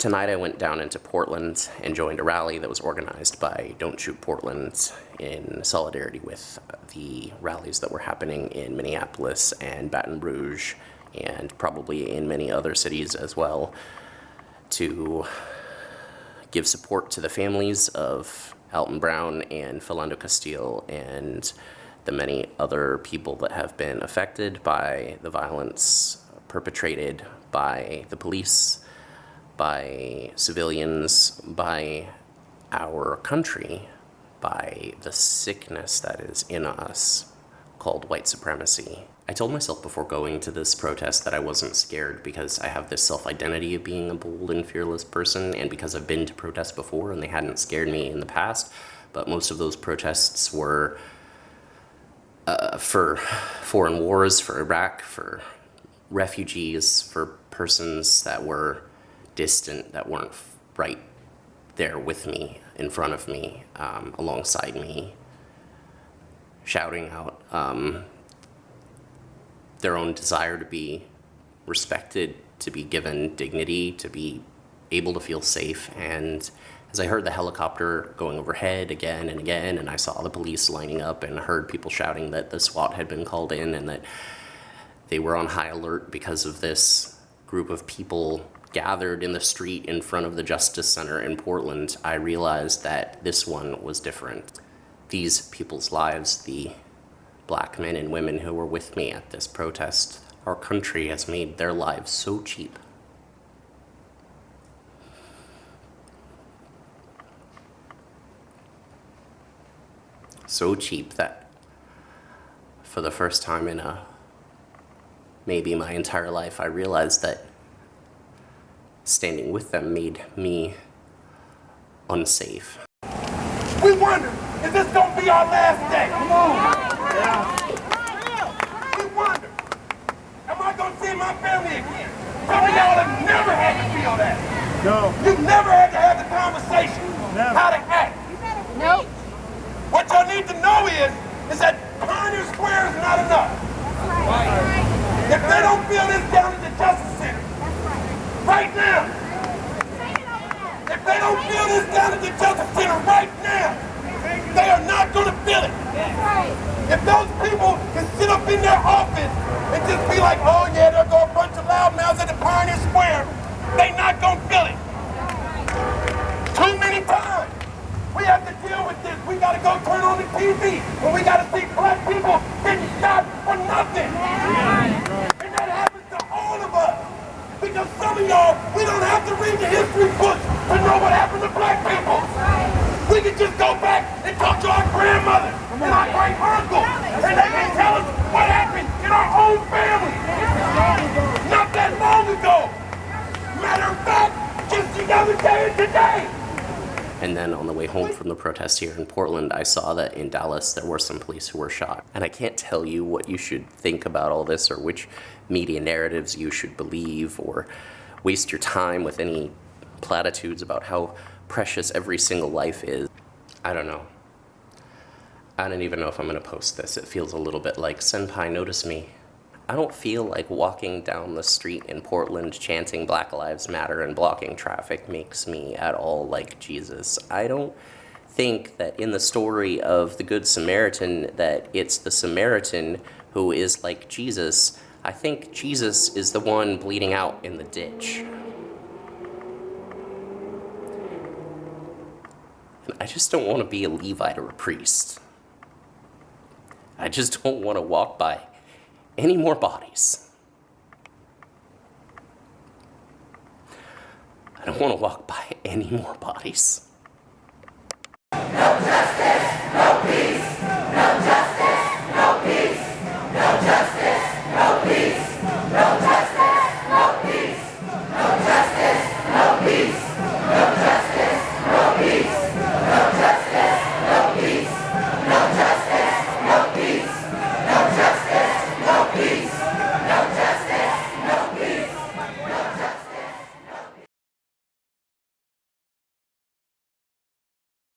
Tonight I went down into Portland and joined a rally that was organized by Don't Shoot Portland in solidarity with the rallies that were happening in Minneapolis and Baton Rouge and probably in many other cities as well, to give support to the families of Alton Brown and Philando Castile and the many other people that have been affected by the violence perpetrated by the police, by civilians, by our country, by the sickness that is in us called white supremacy. I told myself before going to this protest that I wasn't scared because I have this self-identity of being a bold and fearless person, and because I've been to protests before and they hadn't scared me in the past, but most of those protests were for foreign wars, for Iraq, for refugees, for persons that were distant, that weren't right there with me, in front of me, alongside me, shouting out their own desire to be respected, to be given dignity, to be able to feel safe. And as I heard the helicopter going overhead again and again, and I saw the police lining up and heard people shouting that the SWAT had been called in and that they were on high alert because of this group of people gathered in the street in front of the Justice Center in Portland, I realized that this one was different. These people's lives, the Black men and women who were with me at this protest, our country has made their lives so cheap. So cheap that for the first time in maybe my entire life, I realized that standing with them made me unsafe. We wonder, is this gonna be our last day? Come on. Yeah. We wonder, am I gonna see my family again? Some of y'all have never had to feel that. No. You've never had to have the conversation how to act. Nope. What y'all need to know is that Pioneer Square is not enough. Right. If they don't feel this down at the Justice Center, right now, if they don't feel this down at the Justice Center right now, they are not going to feel it. If those people can sit up in their office and just be like, oh yeah, there go a bunch of loudmouths at the Pioneer Square, they not going to feel it. Too many times. We have to deal with this. We got to go turn on the TV and we got to see black people getting shot for nothing. And that happens to all of us. Because some of y'all, we don't have to read the history books to know what happened to black people. We can just go back and talk to our grandmother and our great uncle, and they can tell us what happened in our own family. Not that long ago. Matter of fact, just the other day and today. And then on the way home from the protest here in Portland, I saw that in Dallas there were some police who were shot. And I can't tell you what you should think about all this or which media narratives you should believe or waste your time with any platitudes about how precious every single life is. I don't know. I don't even know if I'm gonna post this. It feels a little bit like, Senpai, notice me. I don't feel like walking down the street in Portland chanting Black Lives Matter and blocking traffic makes me at all like Jesus. I don't think that in the story of the Good Samaritan that it's the Samaritan who is like Jesus. I think Jesus is the one bleeding out in the ditch. And I just don't want to be a Levite or a priest. I just don't want to walk by any more bodies. I don't want to walk by any more bodies.